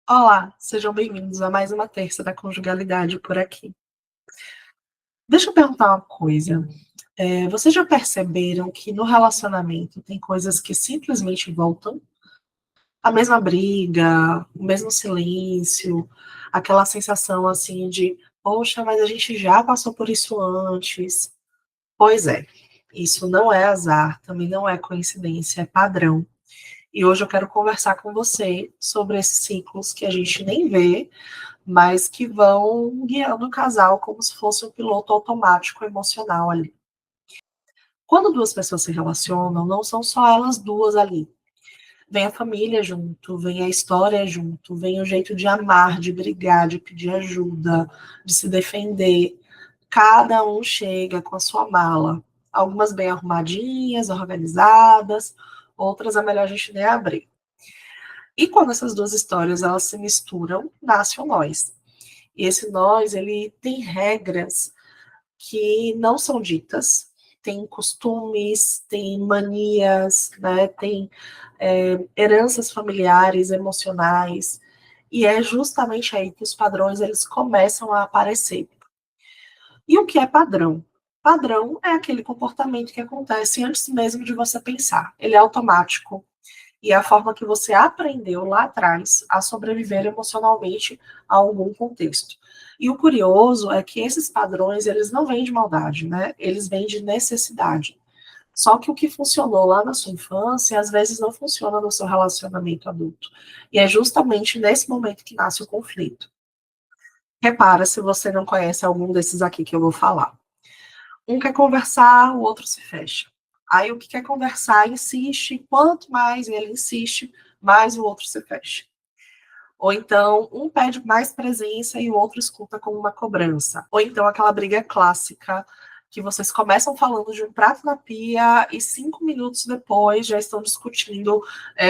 Olá, sejam bem-vindos a mais uma terça da conjugalidade por aqui. Deixa eu perguntar uma coisa. Vocês já perceberam que no relacionamento tem coisas que simplesmente voltam? A mesma briga, o mesmo silêncio, aquela sensação assim de, poxa, mas a gente já passou por isso antes. Pois é, isso não é azar, também não é coincidência, é padrão. E hoje eu quero conversar com você sobre esses ciclos que a gente nem vê, mas que vão guiando o casal como se fosse um piloto automático emocional ali. Quando duas pessoas se relacionam, não são só elas duas ali. Vem a família junto, vem a história junto, vem o jeito de amar, de brigar, de pedir ajuda, de se defender. Cada um chega com a sua mala. Algumas bem arrumadinhas, organizadas, outras é melhor a gente nem abrir. E quando essas duas histórias elas se misturam, nasce o nós. E esse nós, ele tem regras que não são ditas, tem costumes, tem manias, né, tem heranças familiares, emocionais, e é justamente aí que os padrões eles começam a aparecer. E o que é padrão? Padrão é aquele comportamento que acontece antes mesmo de você pensar. Ele é automático, e é a forma que você aprendeu lá atrás a sobreviver emocionalmente a algum contexto. E o curioso é que esses padrões, eles não vêm de maldade, né? Eles vêm de necessidade. Só que o que funcionou lá na sua infância, às vezes não funciona no seu relacionamento adulto. E é justamente nesse momento que nasce o conflito. Repara se você não conhece algum desses aqui que eu vou falar. Um quer conversar, o outro se fecha. Aí o que quer conversar insiste, quanto mais ele insiste, mais o outro se fecha. Ou então, um pede mais presença e o outro escuta como uma cobrança. Ou então, aquela briga clássica que vocês começam falando de um prato na pia e 5 minutos depois já estão discutindo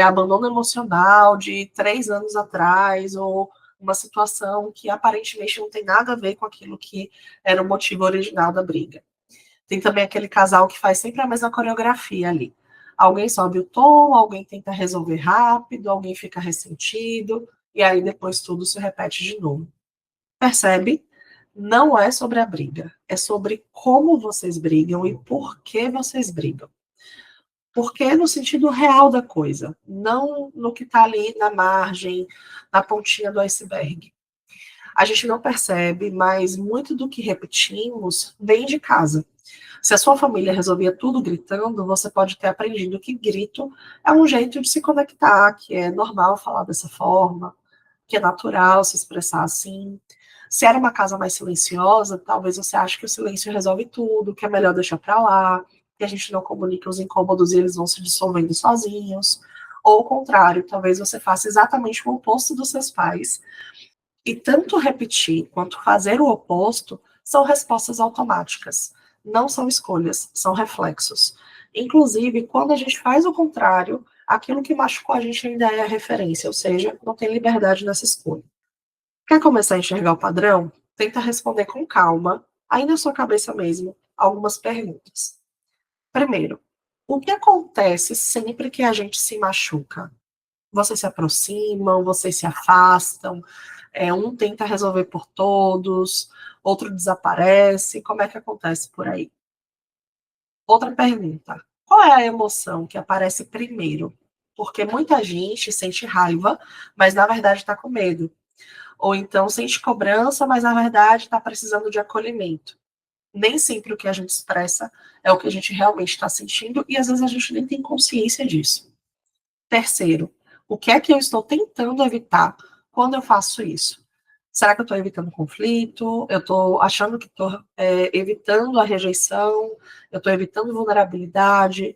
abandono emocional de 3 anos atrás ou uma situação que aparentemente não tem nada a ver com aquilo que era o motivo original da briga. Tem também aquele casal que faz sempre a mesma coreografia ali. Alguém sobe o tom, alguém tenta resolver rápido, alguém fica ressentido, e aí depois tudo se repete de novo. Percebe? Não é sobre a briga, é sobre como vocês brigam e por que vocês brigam. Porque no sentido real da coisa, não no que está ali na margem, na pontinha do iceberg. A gente não percebe, mas muito do que repetimos vem de casa. Se a sua família resolvia tudo gritando, você pode ter aprendido que grito é um jeito de se conectar, que é normal falar dessa forma, que é natural se expressar assim. Se era uma casa mais silenciosa, talvez você ache que o silêncio resolve tudo, que é melhor deixar para lá, que a gente não comunica os incômodos e eles vão se dissolvendo sozinhos. Ou o contrário, talvez você faça exatamente o oposto dos seus pais. E tanto repetir quanto fazer o oposto são respostas automáticas. Não são escolhas, são reflexos. Inclusive, quando a gente faz o contrário, aquilo que machucou a gente ainda é a referência, ou seja, não tem liberdade nessa escolha. Quer começar a enxergar o padrão? Tenta responder com calma, aí na sua cabeça mesmo, algumas perguntas. Primeiro, o que acontece sempre que a gente se machuca? Vocês se aproximam, vocês se afastam, um tenta resolver por todos, outro desaparece. Como é que acontece por aí? Outra pergunta: qual é a emoção que aparece primeiro? Porque muita gente sente raiva, mas na verdade está com medo. Ou então sente cobrança, mas na verdade está precisando de acolhimento. Nem sempre o que a gente expressa é o que a gente realmente está sentindo, e às vezes a gente nem tem consciência disso. Terceiro, o que é que eu estou tentando evitar quando eu faço isso? Será que eu estou evitando conflito? Eu estou achando que estou evitando a rejeição? Eu estou evitando vulnerabilidade?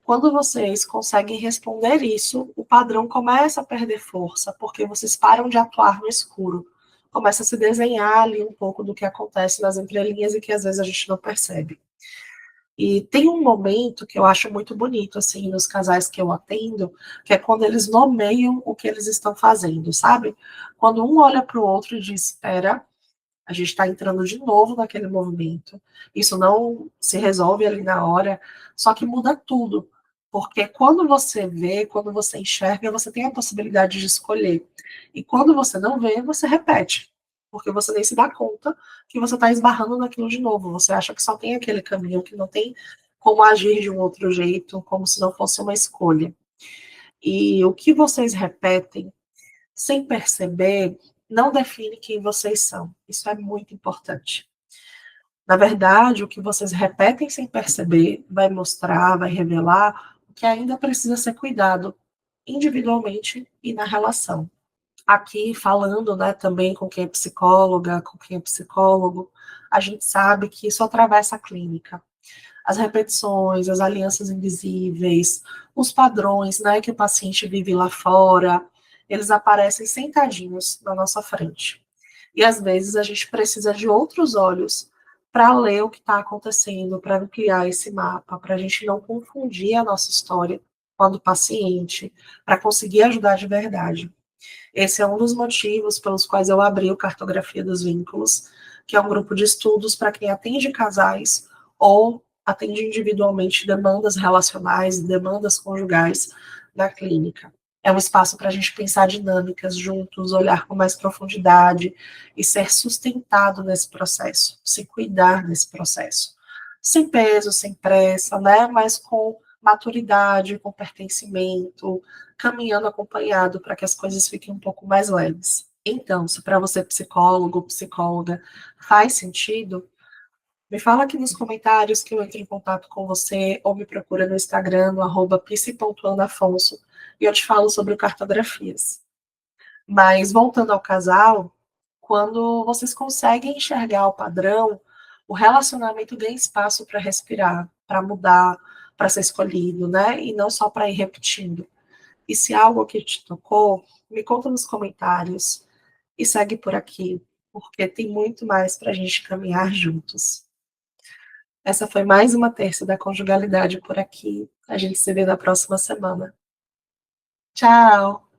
Quando vocês conseguem responder isso, o padrão começa a perder força, porque vocês param de atuar no escuro. Começa a se desenhar ali um pouco do que acontece nas entrelinhas e que às vezes a gente não percebe. E tem um momento que eu acho muito bonito, assim, nos casais que eu atendo, que é quando eles nomeiam o que eles estão fazendo, sabe? Quando um olha para o outro e diz: espera, a gente está entrando de novo naquele movimento. Isso não se resolve ali na hora, só que muda tudo. Porque quando você vê, quando você enxerga, você tem a possibilidade de escolher. E quando você não vê, você repete. Porque você nem se dá conta que você está esbarrando naquilo de novo. Você acha que só tem aquele caminho, que não tem como agir de um outro jeito, como se não fosse uma escolha. E o que vocês repetem, sem perceber, não define quem vocês são. Isso é muito importante. Na verdade, o que vocês repetem sem perceber vai mostrar, vai revelar o que ainda precisa ser cuidado individualmente e na relação. Aqui falando, né, também com quem é psicóloga, com quem é psicólogo, a gente sabe que isso atravessa a clínica. As repetições, as alianças invisíveis, os padrões, né, que o paciente vive lá fora, eles aparecem sentadinhos na nossa frente. E às vezes a gente precisa de outros olhos para ler o que está acontecendo, para ampliar esse mapa, para a gente não confundir a nossa história com a do paciente, para conseguir ajudar de verdade. Esse é um dos motivos pelos quais eu abri o Cartografia dos Vínculos, que é um grupo de estudos para quem atende casais ou atende individualmente demandas relacionais, demandas conjugais na clínica. É um espaço para a gente pensar dinâmicas juntos, olhar com mais profundidade e ser sustentado nesse processo, se cuidar nesse processo. Sem peso, sem pressa, né? Mas com maturidade, com pertencimento, caminhando acompanhado para que as coisas fiquem um pouco mais leves. Então, se para você, psicólogo ou psicóloga, faz sentido, me fala aqui nos comentários que eu entro em contato com você ou me procura no Instagram, no @psi.anafonso, e eu te falo sobre o cartografias. Mas voltando ao casal, quando vocês conseguem enxergar o padrão, o relacionamento ganha espaço para respirar, para mudar, para ser escolhido, né? E não só para ir repetindo. E se algo que te tocou, me conta nos comentários e segue por aqui, porque tem muito mais para a gente caminhar juntos. Essa foi mais uma terça da conjugalidade por aqui. A gente se vê na próxima semana. Tchau!